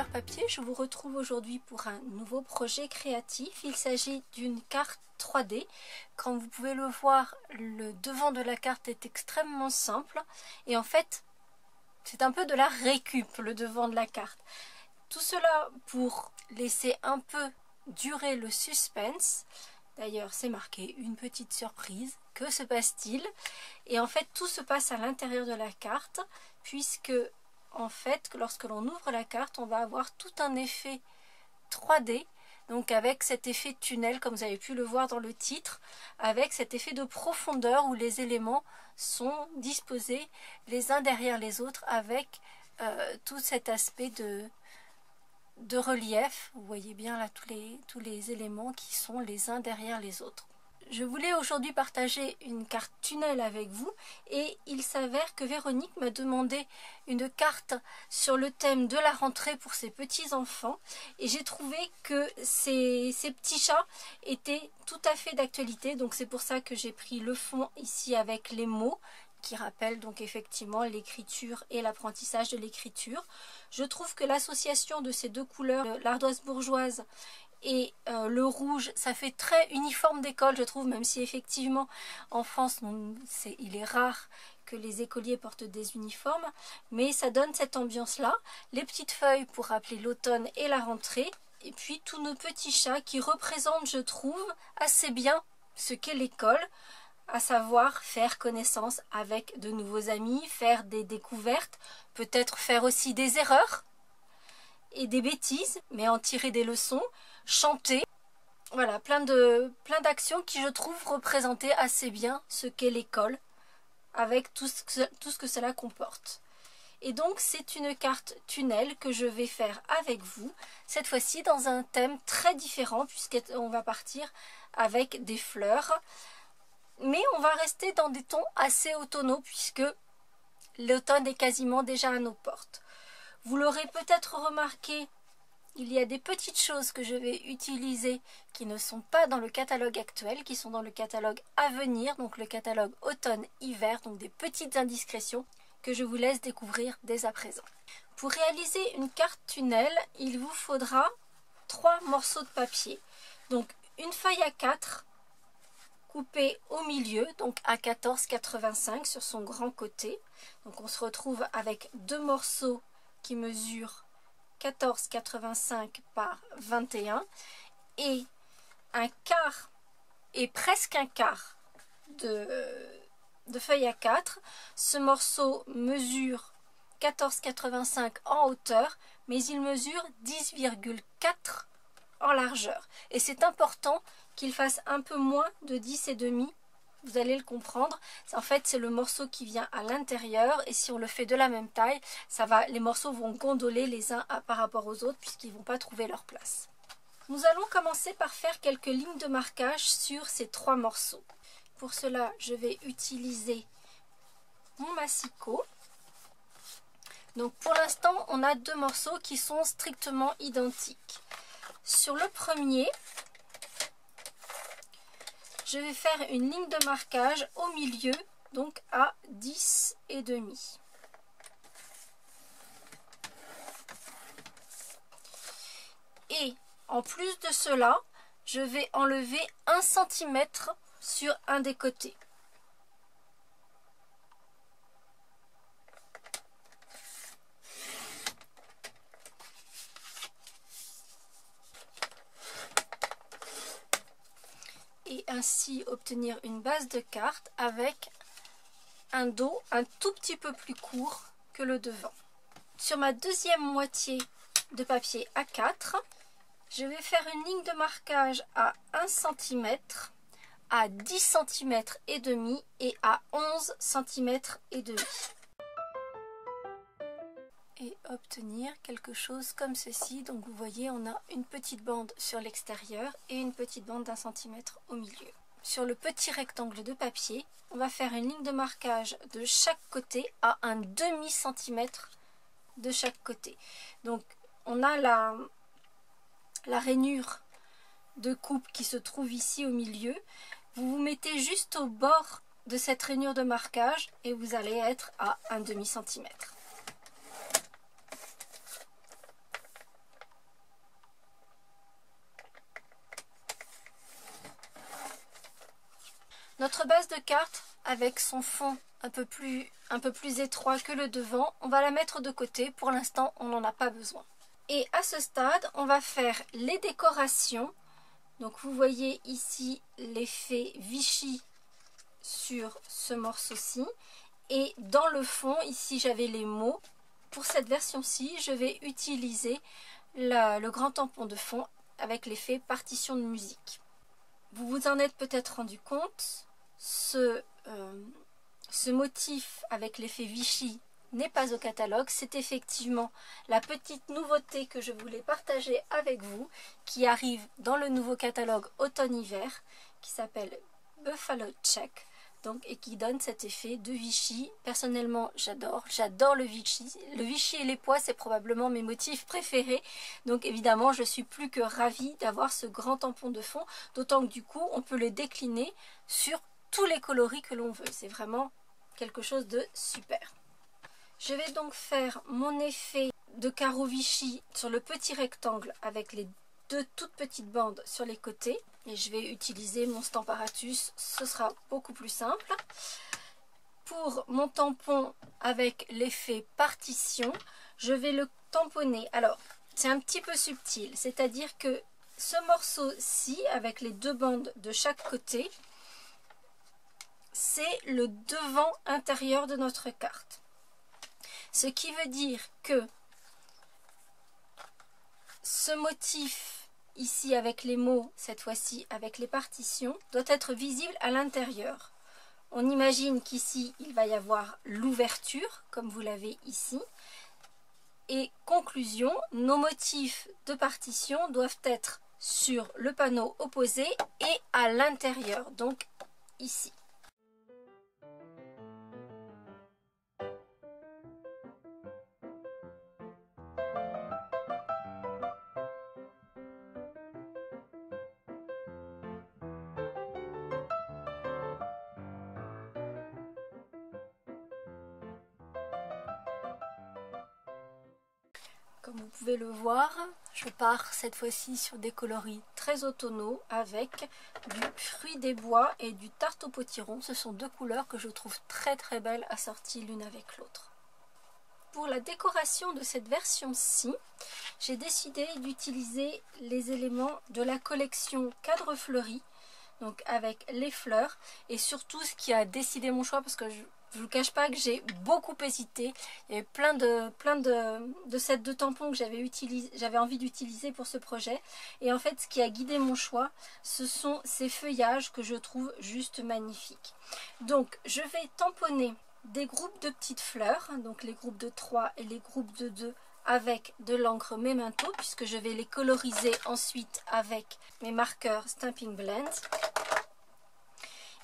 couleur papier, je vous retrouve aujourd'hui pour un nouveau projet créatif. Il s'agit d'une carte 3D. Comme vous pouvez le voir, le devant de la carte est extrêmement simple et en fait c'est un peu de la récup, le devant de la carte. Tout cela pour laisser un peu durer le suspense. D'ailleurs, c'est marqué une petite surprise. Que se passe-t-il? Et en fait, tout se passe à l'intérieur de la carte, puisque en fait, lorsque l'on ouvre la carte, on va avoir tout un effet 3D, donc avec cet effet tunnel, comme vous avez pu le voir dans le titre, avec cet effet de profondeur où les éléments sont disposés les uns derrière les autres, avec tout cet aspect de relief. Vous voyez bien là tous les éléments qui sont les uns derrière les autres. Je voulais aujourd'hui partager une carte tunnel avec vous et il s'avère que Véronique m'a demandé une carte sur le thème de la rentrée pour ses petits-enfants et j'ai trouvé que ces petits chats étaient tout à fait d'actualité, donc c'est pour ça que j'ai pris le fond ici avec les mots qui rappellent donc effectivement l'écriture et l'apprentissage de l'écriture. Je trouve que l'association de ces deux couleurs, l'ardoise bourgeoise et le rouge, ça fait très uniforme d'école, je trouve, même si effectivement en France il est rare que les écoliers portent des uniformes, mais ça donne cette ambiance là. Les petites feuilles pour rappeler l'automne et la rentrée, et puis tous nos petits chats qui représentent, je trouve, assez bien ce qu'est l'école, à savoir faire connaissance avec de nouveaux amis, faire des découvertes, peut-être faire aussi des erreurs et des bêtises, mais en tirer des leçons, chanter. Voilà, plein d'actions qui je trouve représentaient assez bien ce qu'est l'école, avec tout ce que cela comporte. Et donc c'est une carte tunnel que je vais faire avec vous, cette fois-ci dans un thème très différent, puisqu'on va partir avec des fleurs. Mais on va rester dans des tons assez automnaux, puisque l'automne est quasiment déjà à nos portes. Vous l'aurez peut-être remarqué, il y a des petites choses que je vais utiliser qui ne sont pas dans le catalogue actuel, qui sont dans le catalogue à venir, donc le catalogue automne-hiver, donc des petites indiscrétions que je vous laisse découvrir dès à présent. Pour réaliser une carte tunnel, il vous faudra 3 morceaux de papier. Donc une feuille A4 coupée au milieu, donc à 14,85 sur son grand côté. Donc on se retrouve avec 2 morceaux qui mesurent 14,85 par 21 et un quart et presque un quart de feuille A4. Ce morceau mesure 14,85 en hauteur, mais il mesure 10,4 en largeur. Et c'est important qu'il fasse un peu moins de 10,5. Vous allez le comprendre. En fait, c'est le morceau qui vient à l'intérieur. Et si on le fait de la même taille, les morceaux vont gondoler les uns par rapport aux autres puisqu'ils ne vont pas trouver leur place. Nous allons commencer par faire quelques lignes de marquage sur ces 3 morceaux. Pour cela, je vais utiliser mon massicot. Donc pour l'instant, on a 2 morceaux qui sont strictement identiques. Sur le premier, je vais faire une ligne de marquage au milieu, donc à 10,5. Et en plus de cela, je vais enlever 1 cm sur un des côtés. Et ainsi obtenir une base de carte avec un dos un tout petit peu plus court que le devant. Sur ma deuxième moitié de papier A4, je vais faire une ligne de marquage à 1 cm, à 10 cm et demi et à 11 cm et demi. Et obtenir quelque chose comme ceci. Donc vous voyez, on a une petite bande sur l'extérieur et une petite bande d'1 cm au milieu. Sur le petit rectangle de papier, on va faire une ligne de marquage de chaque côté à un demi-centimètre de chaque côté. Donc on a la rainure de coupe qui se trouve ici au milieu. Vous vous mettez juste au bord de cette rainure de marquage et vous allez être à un demi-centimètre. Notre base de carte, avec son fond un peu plus étroit que le devant, on va la mettre de côté. Pour l'instant, on n'en a pas besoin. Et à ce stade, on va faire les décorations. Donc vous voyez ici l'effet Vichy sur ce morceau-ci. Et dans le fond, ici j'avais les mots. Pour cette version-ci, je vais utiliser le grand tampon de fond avec l'effet partition de musique. Vous vous en êtes peut-être rendu compte, ce motif avec l'effet Vichy n'est pas au catalogue. C'est effectivement la petite nouveauté que je voulais partager avec vous, qui arrive dans le nouveau catalogue automne-hiver, qui s'appelle Buffalo Check. Donc, et qui donne cet effet de Vichy. Personnellement, j'adore le Vichy. Le Vichy et les pois, c'est probablement mes motifs préférés. Donc évidemment, je suis plus que ravie d'avoir ce grand tampon de fond. D'autant que du coup, on peut le décliner sur tous les coloris que l'on veut. C'est vraiment quelque chose de super. Je vais donc faire mon effet de carreau Vichy sur le petit rectangle avec les deux toutes petites bandes sur les côtés. Et je vais utiliser mon Stamparatus, ce sera beaucoup plus simple. Pour mon tampon avec l'effet partition, je vais le tamponner. Alors, c'est un petit peu subtil, c'est-à-dire que ce morceau-ci, avec les deux bandes de chaque côté, c'est le devant intérieur de notre carte. Ce qui veut dire que ce motif ici avec les mots, cette fois-ci avec les partitions, doit être visible à l'intérieur. On imagine qu'ici il va y avoir l'ouverture, comme vous l'avez ici. Et conclusion, nos motifs de partition doivent être sur le panneau opposé et à l'intérieur, donc ici. Comme vous pouvez le voir, je pars cette fois-ci sur des coloris très automnaux avec du fruit des bois et du tarte au potiron. Ce sont deux couleurs que je trouve très très belles assorties l'une avec l'autre. Pour la décoration de cette version-ci, j'ai décidé d'utiliser les éléments de la collection Cadre Fleuri, donc avec les fleurs, et surtout ce qui a décidé mon choix, parce que je ne vous cache pas que j'ai beaucoup hésité. Il y avait plein de sets de tampons que j'avais envie d'utiliser pour ce projet. Et en fait, ce qui a guidé mon choix, ce sont ces feuillages que je trouve juste magnifiques. Donc, je vais tamponner des groupes de petites fleurs, donc les groupes de 3 et les groupes de 2, avec de l'encre Memento, puisque je vais les coloriser ensuite avec mes marqueurs Stampin' Blends.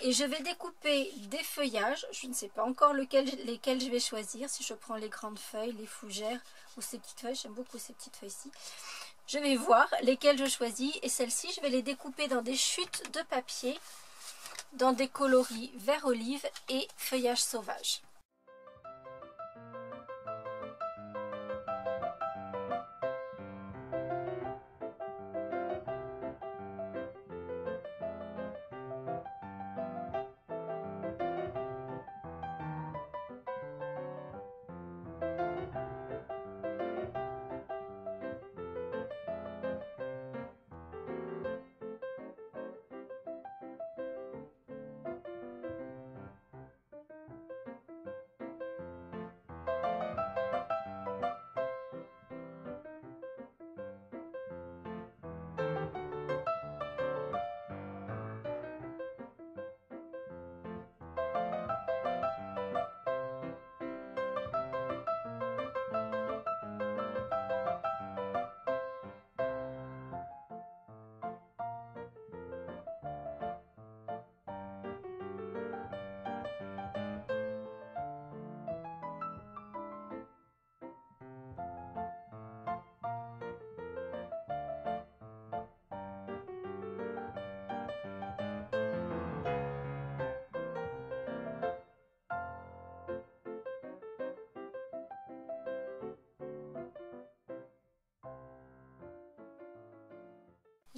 Et je vais découper des feuillages, je ne sais pas encore lesquels je vais choisir, si je prends les grandes feuilles, les fougères ou ces petites feuilles, j'aime beaucoup ces petites feuilles-ci. Je vais voir lesquelles je choisis et celles-ci, je vais les découper dans des chutes de papier, dans des coloris vert olive et feuillage sauvage.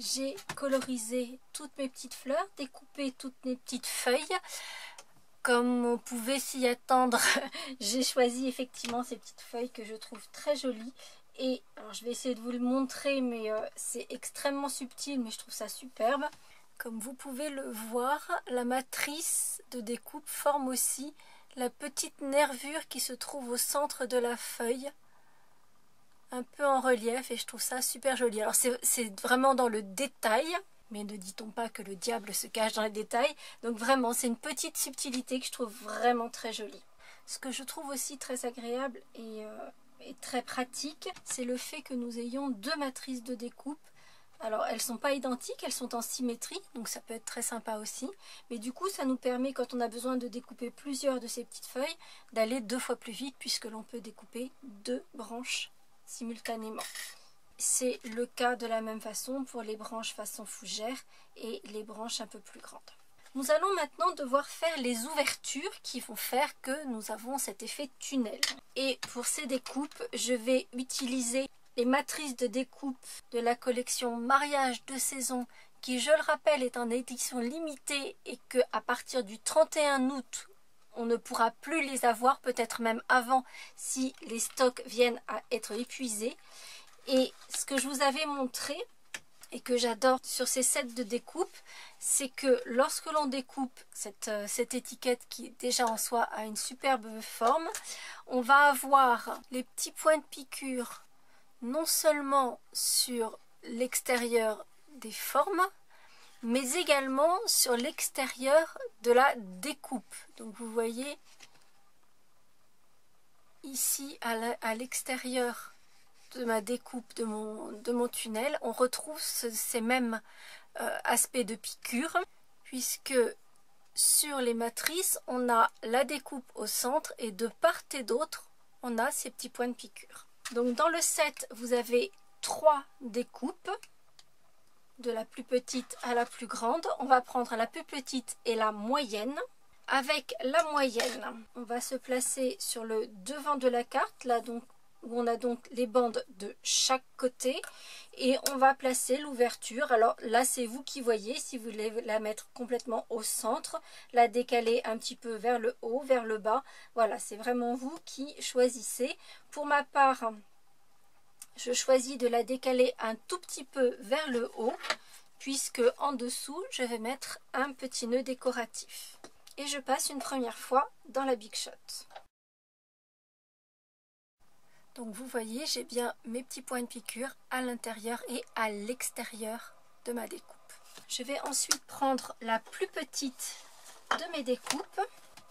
j'ai colorisé toutes mes petites fleurs, découpé toutes mes petites feuilles. Comme on pouvait s'y attendre, j'ai choisi effectivement ces petites feuilles que je trouve très jolies. Et alors je vais essayer de vous le montrer, mais c'est extrêmement subtil, mais je trouve ça superbe. Comme vous pouvez le voir, la matrice de découpe forme aussi la petite nervure qui se trouve au centre de la feuille, un peu en relief, et je trouve ça super joli. Alors c'est vraiment dans le détail, mais ne dit-on pas que le diable se cache dans les détails. Donc vraiment, c'est une petite subtilité que je trouve vraiment très jolie. Ce que je trouve aussi très agréable et très pratique, c'est le fait que nous ayons deux matrices de découpe. Alors elles ne sont pas identiques, elles sont en symétrie, donc ça peut être très sympa aussi. Mais du coup ça nous permet, quand on a besoin de découper plusieurs de ces petites feuilles, d'aller 2 fois plus vite puisque l'on peut découper 2 branches simultanément. C'est le cas de la même façon pour les branches façon fougère et les branches un peu plus grandes. Nous allons maintenant devoir faire les ouvertures qui vont faire que nous avons cet effet tunnel. Et pour ces découpes, je vais utiliser les matrices de découpe de la collection Mariage de saison qui, je le rappelle, est en édition limitée et que à partir du 31 août, on ne pourra plus les avoir, peut-être même avant si les stocks viennent à être épuisés. Et ce que je vous avais montré et que j'adore sur ces sets de découpe, c'est que lorsque l'on découpe cette étiquette qui déjà en soi a une superbe forme, on va avoir les petits points de piqûre non seulement sur l'extérieur des formes, mais également sur l'extérieur de la découpe. Donc vous voyez ici à l'extérieur de ma découpe de mon tunnel, on retrouve ces mêmes aspects de piqûre, puisque sur les matrices, on a la découpe au centre et de part et d'autre, on a ces petits points de piqûre. Donc dans le set, vous avez 3 découpes, de la plus petite à la plus grande. On va prendre la plus petite et la moyenne. Avec la moyenne, on va se placer sur le devant de la carte, là donc où on a donc les bandes de chaque côté, et on va placer l'ouverture. Alors là c'est vous qui voyez, si vous voulez la mettre complètement au centre, la décaler un petit peu vers le haut, vers le bas, voilà, c'est vraiment vous qui choisissez. Pour ma part, je choisis de la décaler un tout petit peu vers le haut, puisque en dessous je vais mettre un petit nœud décoratif. Et je passe une première fois dans la Big Shot. Donc vous voyez, j'ai bien mes petits points de piqûre à l'intérieur et à l'extérieur de ma découpe. Je vais ensuite prendre la plus petite de mes découpes,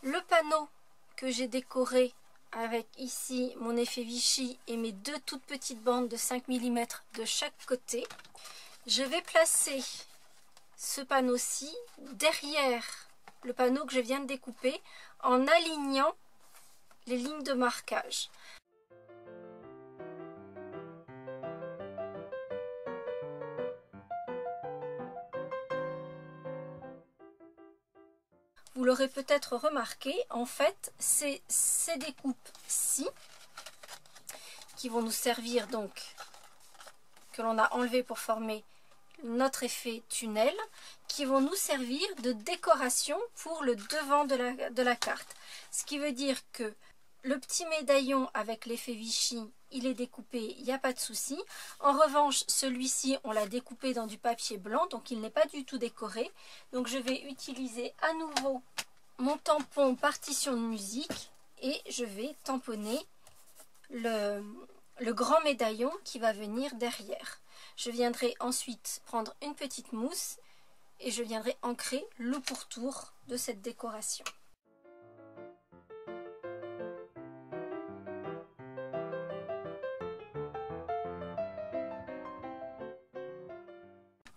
le panneau que j'ai décoré avec ici mon effet Vichy et mes 2 toutes petites bandes de 5 mm de chaque côté. Je vais placer ce panneau-ci derrière le panneau que je viens de découper en alignant les lignes de marquage. Vous l'aurez peut-être remarqué, en fait, c'est ces découpes-ci qui vont nous servir donc, que l'on a enlevé pour former notre effet tunnel, qui vont nous servir de décoration pour le devant de la carte. Ce qui veut dire que le petit médaillon avec l'effet Vichy, il est découpé, il n'y a pas de souci. En revanche, celui-ci, on l'a découpé dans du papier blanc, donc il n'est pas du tout décoré. Donc je vais utiliser à nouveau mon tampon partition de musique et je vais tamponner le grand médaillon qui va venir derrière. Je viendrai ensuite prendre une petite mousse et je viendrai ancrer le pourtour de cette décoration.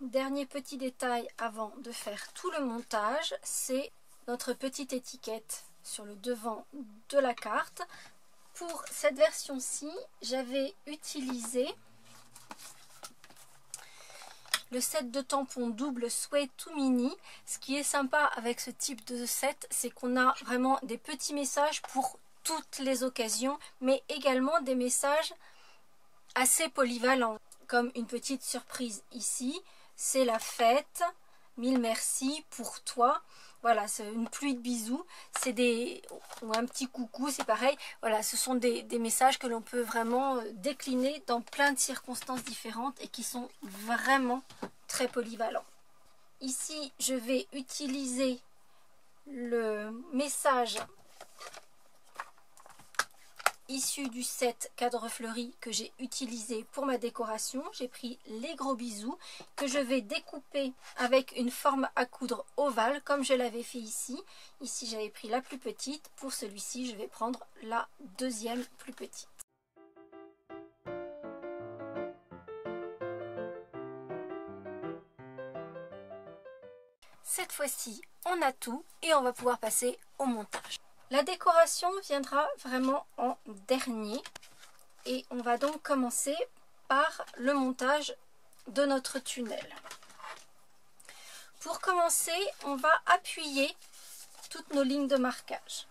Dernier petit détail avant de faire tout le montage, c'est notre petite étiquette sur le devant de la carte. Pour cette version-ci, j'avais utilisé le set de tampons double Sway to Mini. Ce qui est sympa avec ce type de set, c'est qu'on a vraiment des petits messages pour toutes les occasions, mais également des messages assez polyvalents, comme une petite surprise ici, c'est la fête, mille merci pour toi. Voilà, c'est une pluie de bisous, c'est ou un petit coucou, c'est pareil. Voilà, ce sont des messages que l'on peut vraiment décliner dans plein de circonstances différentes et qui sont vraiment très polyvalents. Ici, je vais utiliser le message issu du set cadre fleuri que j'ai utilisé pour ma décoration. J'ai pris les gros bisous que je vais découper avec une forme à coudre ovale comme je l'avais fait ici. Ici j'avais pris la plus petite, pour celui-ci je vais prendre la deuxième plus petite. Cette fois-ci on a tout et on va pouvoir passer au montage. La décoration viendra vraiment en dernier et on va donc commencer par le montage de notre tunnel. Pour commencer, on va appuyer toutes nos lignes de marquage.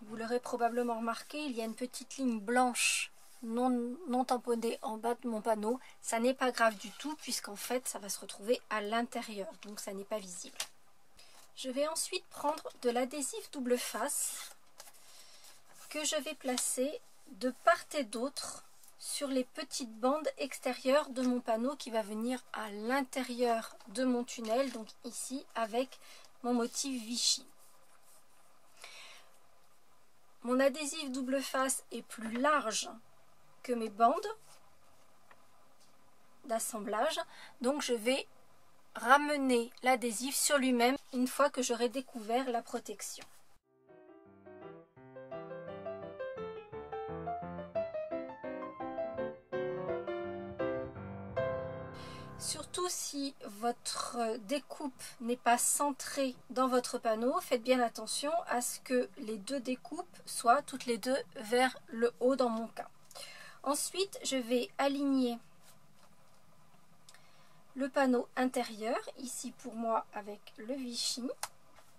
Vous l'aurez probablement remarqué, il y a une petite ligne blanche non tamponnée en bas de mon panneau. Ça n'est pas grave du tout puisqu'en fait ça va se retrouver à l'intérieur, donc ça n'est pas visible. Je vais ensuite prendre de l'adhésif double face que je vais placer de part et d'autre sur les petites bandes extérieures de mon panneau qui va venir à l'intérieur de mon tunnel, donc ici avec mon motif Vichy. Mon adhésif double face est plus large que mes bandes d'assemblage, donc je vais ramener l'adhésif sur lui-même une fois que j'aurai découvert la protection. Surtout si votre découpe n'est pas centrée dans votre panneau, faites bien attention à ce que les deux découpes soient toutes les deux vers le haut dans mon cas. Ensuite, je vais aligner le panneau intérieur, ici pour moi avec le Vichy,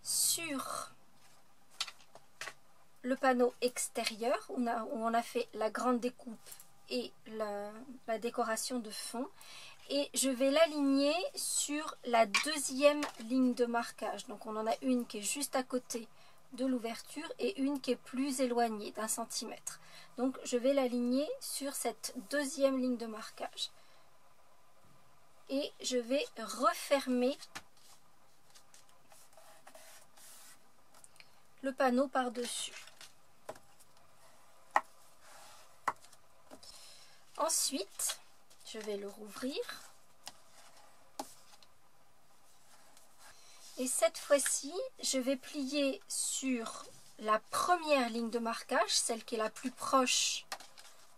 sur le panneau extérieur où on a fait la grande découpe et la décoration de fond. Et je vais l'aligner sur la deuxième ligne de marquage. Donc on en a une qui est juste à côté de l'ouverture et une qui est plus éloignée d'1 centimètre. Donc je vais l'aligner sur cette deuxième ligne de marquage. Et je vais refermer le panneau par-dessus. Ensuite, je vais le rouvrir. Et cette fois-ci, je vais plier sur la première ligne de marquage, celle qui est la plus proche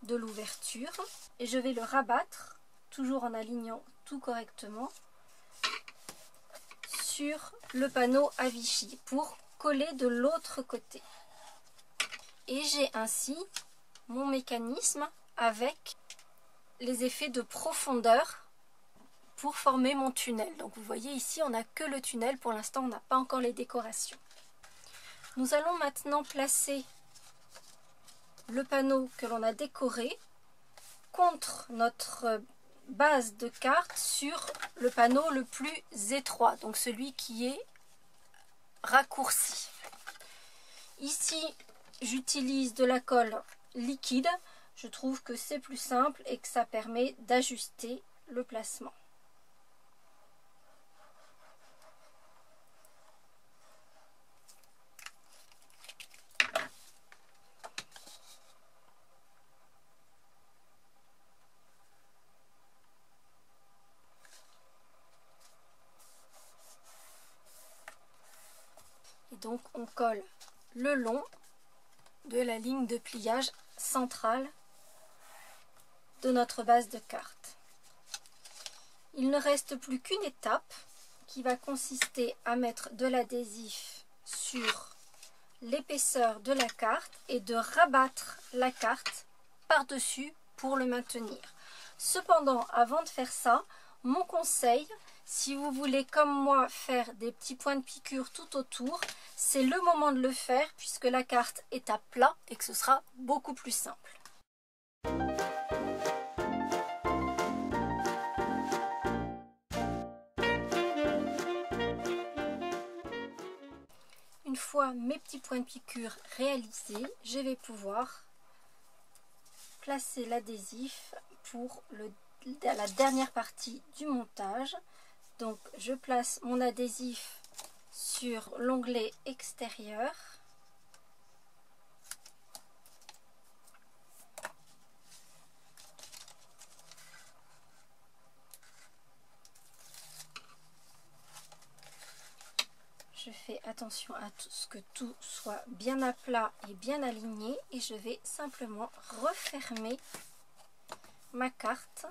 de l'ouverture. Et je vais le rabattre, toujours en alignant tout correctement, sur le panneau à Vichy pour coller de l'autre côté. Et j'ai ainsi mon mécanisme avec les effets de profondeur pour former mon tunnel. Donc vous voyez ici on n'a que le tunnel, pour l'instant on n'a pas encore les décorations. Nous allons maintenant placer le panneau que l'on a décoré contre notre base de carte sur le panneau le plus étroit, donc celui qui est raccourci. Ici j'utilise de la colle liquide, je trouve que c'est plus simple et que ça permet d'ajuster le placement. Et donc on colle le long de la ligne de pliage centrale de notre base de carte. Il ne reste plus qu'une étape qui va consister à mettre de l'adhésif sur l'épaisseur de la carte et de rabattre la carte par-dessus pour le maintenir. Cependant, avant de faire ça, mon conseil, si vous voulez comme moi faire des petits points de piqûre tout autour, c'est le moment de le faire puisque la carte est à plat et que ce sera beaucoup plus simple. fois mes petits points de piqûre réalisés, je vais pouvoir placer l'adhésif pour la dernière partie du montage. Donc je place mon adhésif sur l'onglet extérieur. Je fais attention à ce que tout soit bien à plat et bien aligné et je vais simplement refermer ma carte.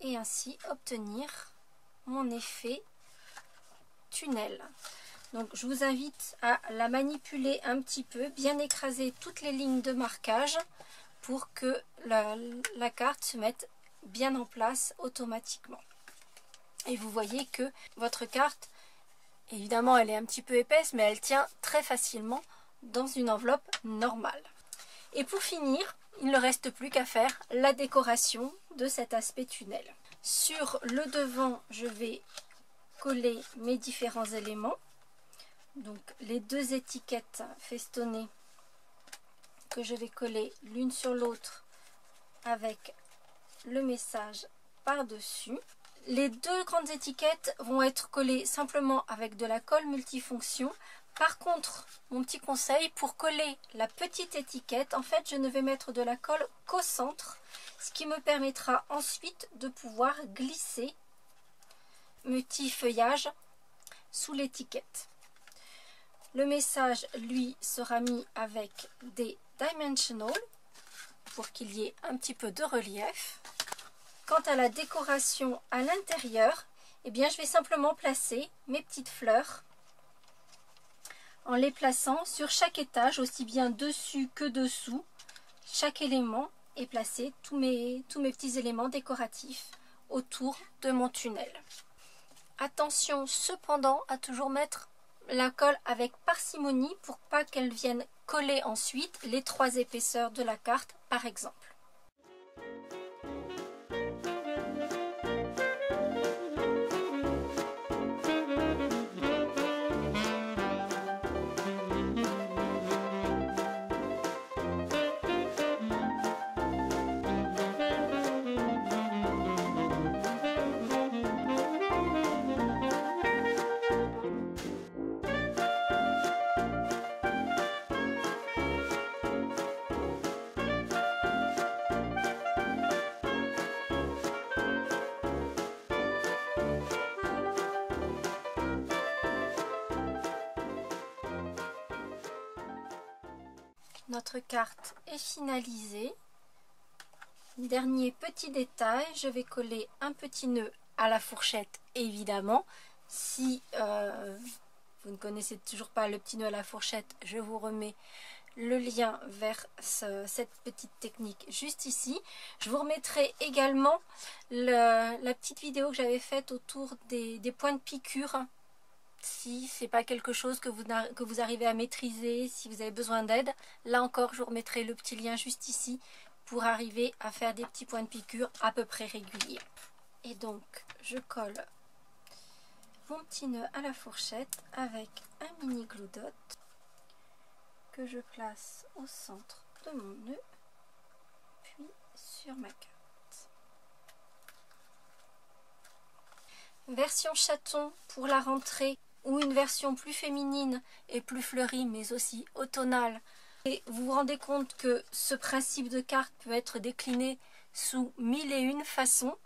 Et ainsi obtenir mon effet tunnel. Donc je vous invite à la manipuler un petit peu, bien écraser toutes les lignes de marquage pour que la carte se mette bien en place automatiquement. Et vous voyez que votre carte, évidemment elle est un petit peu épaisse, mais elle tient très facilement dans une enveloppe normale. Et pour finir, il ne reste plus qu'à faire la décoration de cet aspect tunnel. Sur le devant, je vais coller mes différents éléments. Donc les deux étiquettes festonnées que je vais coller l'une sur l'autre avec le message par-dessus. Les deux grandes étiquettes vont être collées simplement avec de la colle multifonction. Par contre, mon petit conseil, pour coller la petite étiquette, en fait, je ne vais mettre de la colle qu'au centre, ce qui me permettra ensuite de pouvoir glisser mes petits feuillages sous l'étiquette. Le message, lui, sera mis avec des dimensional pour qu'il y ait un petit peu de relief. Quant à la décoration à l'intérieur, eh bien, je vais simplement placer mes petites fleurs en les plaçant sur chaque étage, aussi bien dessus que dessous. Chaque élément est placé, tous mes petits éléments décoratifs autour de mon tunnel. Attention cependant à toujours mettre la colle avec parcimonie pour pas qu'elle vienne coller ensuite les trois épaisseurs de la carte par exemple. Notre carte est finalisée. Dernier petit détail, je vais coller un petit nœud à la fourchette évidemment. Si vous ne connaissez toujours pas le petit nœud à la fourchette, je vous remets le lien vers cette petite technique juste ici. Je vous remettrai également la petite vidéo que j'avais faite autour des points de piqûre. Si ce n'est pas quelque chose que vous arrivez à maîtriser, si vous avez besoin d'aide, là encore je vous remettrai le petit lien juste ici pour arriver à faire des petits points de piqûre à peu près réguliers. Et donc je colle mon petit nœud à la fourchette avec un mini glue dot que je place au centre de mon nœud, puis sur ma carte. Version chaton pour la rentrée, ou une version plus féminine et plus fleurie mais aussi automnale. Et vous vous rendez compte que ce principe de carte peut être décliné sous 1001 façons,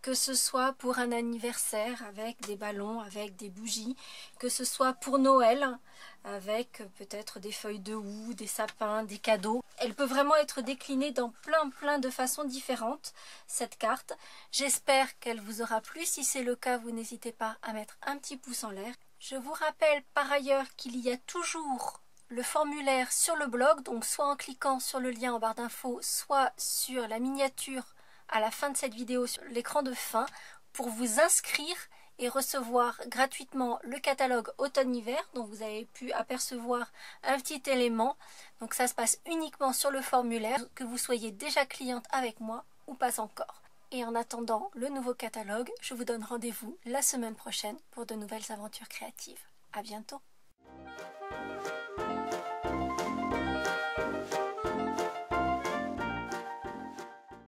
que ce soit pour un anniversaire avec des ballons, avec des bougies, que ce soit pour Noël avec peut-être des feuilles de houx, des sapins, des cadeaux. Elle peut vraiment être déclinée dans plein de façons différentes, cette carte. J'espère qu'elle vous aura plu. Si c'est le cas, vous n'hésitez pas à mettre un petit pouce en l'air. Je vous rappelle par ailleurs qu'il y a toujours le formulaire sur le blog, donc soit en cliquant sur le lien en barre d'infos, soit sur la miniature à la fin de cette vidéo sur l'écran de fin pour vous inscrire et recevoir gratuitement le catalogue automne-hiver dont vous avez pu apercevoir un petit élément. Donc ça se passe uniquement sur le formulaire, que vous soyez déjà cliente avec moi ou pas encore. Et en attendant le nouveau catalogue, je vous donne rendez-vous la semaine prochaine pour de nouvelles aventures créatives. À bientôt!